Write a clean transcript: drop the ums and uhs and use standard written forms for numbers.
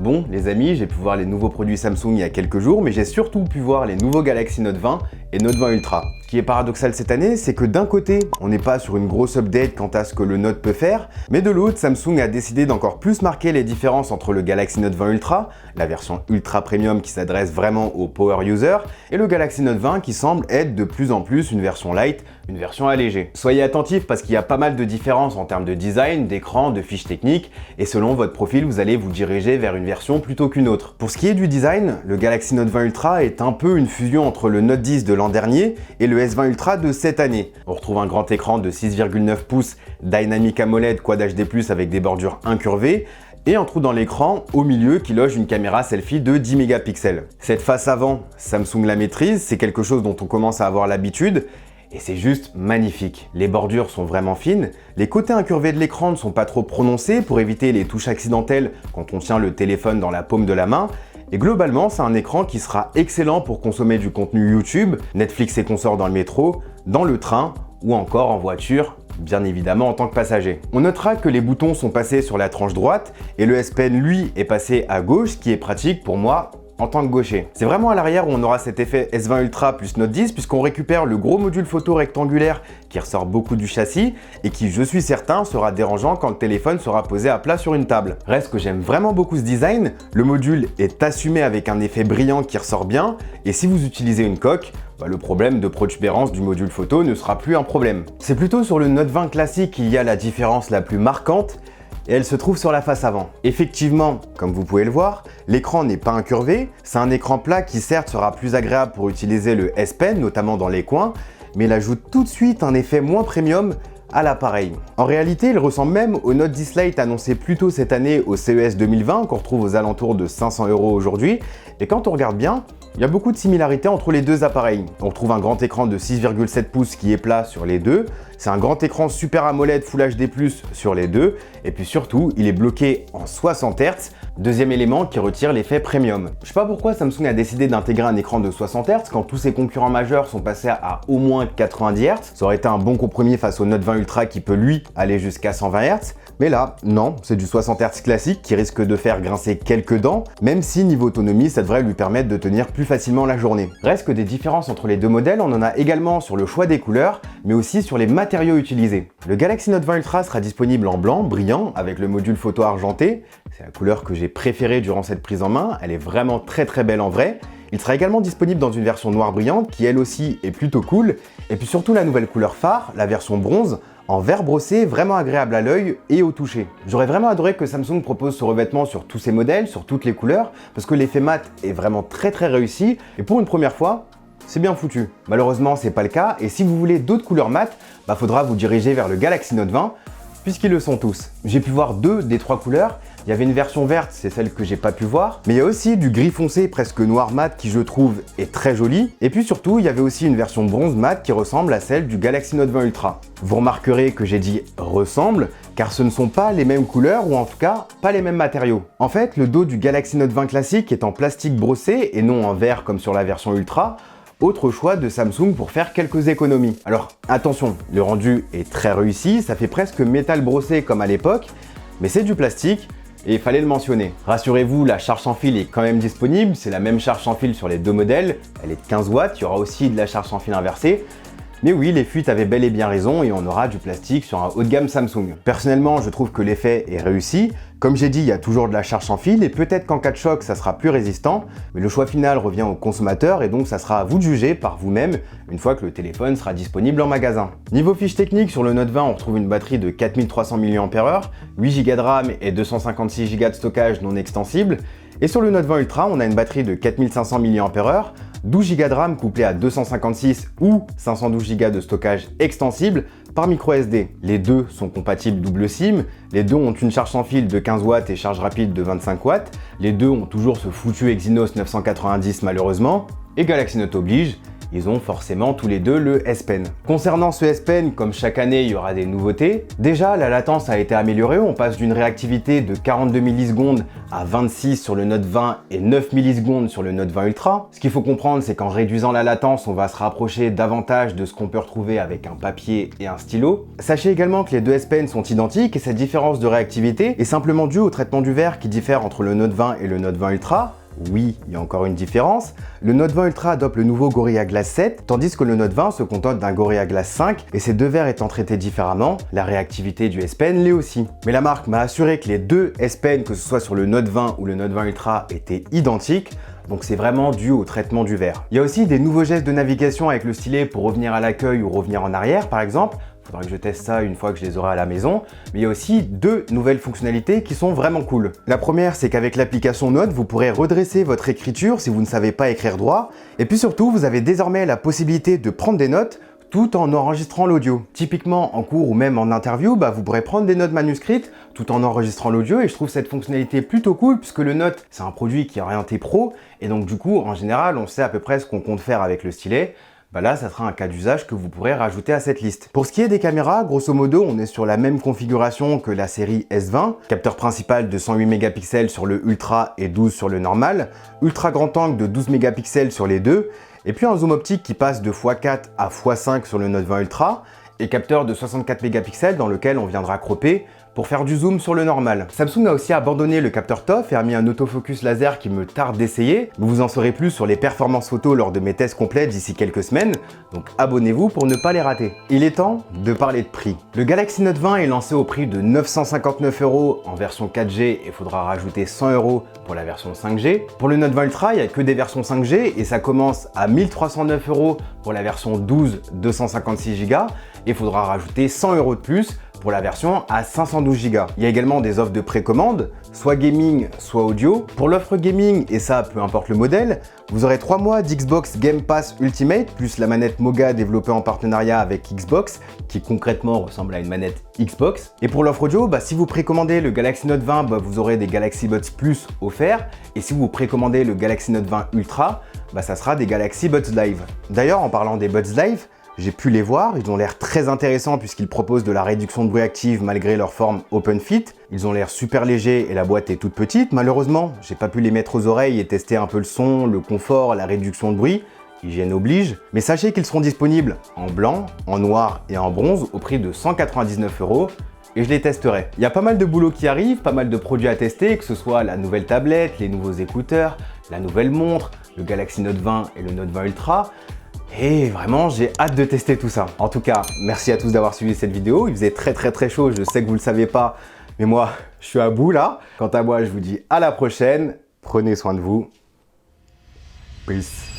Bon, les amis, j'ai pu voir les nouveaux produits Samsung il y a quelques jours, mais j'ai surtout pu voir les nouveaux Galaxy Note 20 et Note 20 Ultra. Ce qui est paradoxal cette année, c'est que d'un côté, on n'est pas sur une grosse update quant à ce que le Note peut faire, mais de l'autre, Samsung a décidé d'encore plus marquer les différences entre le Galaxy Note 20 Ultra, la version Ultra Premium qui s'adresse vraiment aux power users, et le Galaxy Note 20 qui semble être de plus en plus une version light, une version allégée. Soyez attentifs parce qu'il y a pas mal de différences en termes de design, d'écran, de fiches techniques, et selon votre profil, vous allez vous diriger vers une version plutôt qu'une autre. Pour ce qui est du design, le Galaxy Note 20 Ultra est un peu une fusion entre le Note 10 de l'an dernier et le S20 Ultra de cette année. On retrouve un grand écran de 6,9 pouces Dynamic AMOLED Quad HD+, avec des bordures incurvées, et un trou dans l'écran au milieu qui loge une caméra selfie de 10 mégapixels. Cette face avant, Samsung la maîtrise, c'est quelque chose dont on commence à avoir l'habitude, et c'est juste magnifique. Les bordures sont vraiment fines, les côtés incurvés de l'écran ne sont pas trop prononcés pour éviter les touches accidentelles quand on tient le téléphone dans la paume de la main, et globalement c'est un écran qui sera excellent pour consommer du contenu YouTube, Netflix et consorts dans le métro, dans le train ou encore en voiture, bien évidemment en tant que passager. On notera que les boutons sont passés sur la tranche droite et le S Pen lui est passé à gauche, ce qui est pratique pour moi en tant que gaucher. C'est vraiment à l'arrière où on aura cet effet S20 Ultra plus Note 10 puisqu'on récupère le gros module photo rectangulaire qui ressort beaucoup du châssis et qui, je suis certain, sera dérangeant quand le téléphone sera posé à plat sur une table. Reste que j'aime vraiment beaucoup ce design, le module est assumé avec un effet brillant qui ressort bien et si vous utilisez une coque, le problème de protubérance du module photo ne sera plus un problème. C'est plutôt sur le Note 20 classique qu'il y a la différence la plus marquante, et elle se trouve sur la face avant. Effectivement, comme vous pouvez le voir, l'écran n'est pas incurvé, c'est un écran plat qui certes sera plus agréable pour utiliser le S Pen, notamment dans les coins, mais il ajoute tout de suite un effet moins premium à l'appareil. En réalité, il ressemble même au Note 10 Lite annoncé plus tôt cette année au CES 2020, qu'on retrouve aux alentours de 500 € aujourd'hui, et quand on regarde bien, il y a beaucoup de similarités entre les deux appareils. On retrouve un grand écran de 6,7 pouces qui est plat sur les deux, c'est un grand écran Super AMOLED Full HD+, sur les deux, et puis surtout, il est bloqué en 60 Hz, deuxième élément qui retire l'effet premium. Je sais pas pourquoi Samsung a décidé d'intégrer un écran de 60 Hz quand tous ses concurrents majeurs sont passés à au moins 90 Hz. Ça aurait été un bon compromis face au Note 20 Ultra qui peut lui aller jusqu'à 120 Hz. Mais là, non, c'est du 60 Hz classique qui risque de faire grincer quelques dents, même si niveau autonomie, ça devrait lui permettre de tenir plus facilement la journée. Reste que des différences entre les deux modèles, on en a également sur le choix des couleurs, mais aussi sur les matériaux utilisés. Le Galaxy Note 20 Ultra sera disponible en blanc, brillant, avec le module photo argenté. C'est la couleur que j'ai préférée durant cette prise en main, elle est vraiment très belle en vrai. Il sera également disponible dans une version noire brillante qui elle aussi est plutôt cool, et puis surtout la nouvelle couleur phare, la version bronze, en vert brossé, vraiment agréable à l'œil et au toucher. J'aurais vraiment adoré que Samsung propose ce revêtement sur tous ses modèles, sur toutes les couleurs, parce que l'effet mat est vraiment très réussi, et pour une première fois, c'est bien foutu. Malheureusement, c'est pas le cas, et si vous voulez d'autres couleurs mat, faudra vous diriger vers le Galaxy Note 20, puisqu'ils le sont tous. J'ai pu voir 2 des 3 couleurs. Il y avait une version verte, c'est celle que j'ai pas pu voir, mais il y a aussi du gris foncé presque noir mat qui je trouve est très joli, et puis surtout il y avait aussi une version bronze mat qui ressemble à celle du Galaxy Note 20 Ultra. Vous remarquerez que j'ai dit ressemble, car ce ne sont pas les mêmes couleurs, ou en tout cas pas les mêmes matériaux. En fait, le dos du Galaxy Note 20 classique est en plastique brossé et non en verre comme sur la version Ultra. Autre choix de Samsung pour faire quelques économies. Alors attention, le rendu est très réussi, ça fait presque métal brossé comme à l'époque, mais c'est du plastique et il fallait le mentionner. Rassurez-vous, la charge sans fil est quand même disponible, c'est la même charge sans fil sur les deux modèles, elle est de 15 watts, il y aura aussi de la charge sans fil inversée. Mais oui, les fuites avaient bel et bien raison et on aura du plastique sur un haut de gamme Samsung. Personnellement, je trouve que l'effet est réussi. Comme j'ai dit, il y a toujours de la charge sans fil et peut-être qu'en cas de choc, ça sera plus résistant. Mais le choix final revient au consommateur et donc ça sera à vous de juger par vous-même une fois que le téléphone sera disponible en magasin. Niveau fiche technique, sur le Note 20, on retrouve une batterie de 4300 mAh, 8 Go de RAM et 256 Go de stockage non extensible. Et sur le Note 20 Ultra, on a une batterie de 4500 mAh, 12 Go de RAM couplé à 256 ou 512 Go de stockage extensible par micro SD. Les deux sont compatibles double SIM, les deux ont une charge sans fil de 15 watts et charge rapide de 25 watts, les deux ont toujours ce foutu Exynos 990 malheureusement, et Galaxy Note oblige, ils ont forcément tous les deux le S Pen. Concernant ce S Pen, comme chaque année il y aura des nouveautés, déjà la latence a été améliorée, on passe d'une réactivité de 42 millisecondes à 26 sur le Note 20 et 9 millisecondes sur le Note 20 Ultra. Ce qu'il faut comprendre, c'est qu'en réduisant la latence, on va se rapprocher davantage de ce qu'on peut retrouver avec un papier et un stylo. Sachez également que les deux S Pen sont identiques et cette différence de réactivité est simplement due au traitement du verre qui diffère entre le Note 20 et le Note 20 Ultra. Oui, il y a encore une différence. Le Note 20 Ultra adopte le nouveau Gorilla Glass 7, tandis que le Note 20 se contente d'un Gorilla Glass 5, et ces deux verres étant traités différemment, la réactivité du S Pen l'est aussi. Mais la marque m'a assuré que les deux S Pen, que ce soit sur le Note 20 ou le Note 20 Ultra, étaient identiques, donc c'est vraiment dû au traitement du verre. Il y a aussi des nouveaux gestes de navigation avec le stylet pour revenir à l'accueil ou revenir en arrière par exemple. Il faudra que je teste ça une fois que je les aurai à la maison. Mais il y a aussi deux nouvelles fonctionnalités qui sont vraiment cool. La première, c'est qu'avec l'application Note, vous pourrez redresser votre écriture si vous ne savez pas écrire droit. Et puis surtout, vous avez désormais la possibilité de prendre des notes tout en enregistrant l'audio. Typiquement en cours ou même en interview, vous pourrez prendre des notes manuscrites tout en enregistrant l'audio et je trouve cette fonctionnalité plutôt cool puisque le Note, c'est un produit qui est orienté pro et donc du coup, en général, on sait à peu près ce qu'on compte faire avec le stylet. Là, ça sera un cas d'usage que vous pourrez rajouter à cette liste. Pour ce qui est des caméras, grosso modo, on est sur la même configuration que la série S20. Capteur principal de 108 mégapixels sur le Ultra et 12 sur le normal. Ultra grand angle de 12 mégapixels sur les deux. Et puis un zoom optique qui passe de x4 à x5 sur le Note 20 Ultra. Et capteur de 64 mégapixels dans lequel on viendra cropper pour faire du zoom sur le normal. Samsung a aussi abandonné le capteur TOF et a mis un autofocus laser qui me tarde d'essayer. Vous en saurez plus sur les performances photo lors de mes tests complets d'ici quelques semaines, donc abonnez-vous pour ne pas les rater. Il est temps de parler de prix. Le Galaxy Note 20 est lancé au prix de 959 € en version 4G et il faudra rajouter 100 € pour la version 5G. Pour le Note 20 Ultra, il n'y a que des versions 5G et ça commence à 1309 € pour la version 12 256 Go et il faudra rajouter 100 € de plus pour la version à 512 Go. Il y a également des offres de précommande, soit gaming, soit audio. Pour l'offre gaming, et ça peu importe le modèle, vous aurez 3 mois d'Xbox Game Pass Ultimate, plus la manette Moga développée en partenariat avec Xbox, qui concrètement ressemble à une manette Xbox. Et pour l'offre audio, si vous précommandez le Galaxy Note 20, vous aurez des Galaxy Buds Plus offerts. Et si vous précommandez le Galaxy Note 20 Ultra, ça sera des Galaxy Buds Live. D'ailleurs, en parlant des Buds Live, j'ai pu les voir, ils ont l'air très intéressants puisqu'ils proposent de la réduction de bruit active malgré leur forme open fit. Ils ont l'air super légers et la boîte est toute petite. Malheureusement, j'ai pas pu les mettre aux oreilles et tester un peu le son, le confort, la réduction de bruit. Hygiène oblige. Mais sachez qu'ils seront disponibles en blanc, en noir et en bronze au prix de 199 € et je les testerai. Il y a pas mal de boulot qui arrive, pas mal de produits à tester, que ce soit la nouvelle tablette, les nouveaux écouteurs, la nouvelle montre, le Galaxy Note 20 et le Note 20 Ultra. Et vraiment, j'ai hâte de tester tout ça. En tout cas, merci à tous d'avoir suivi cette vidéo. Il faisait très chaud, je sais que vous le savez pas, mais moi, je suis à bout là. Quant à moi, je vous dis à la prochaine. Prenez soin de vous. Peace.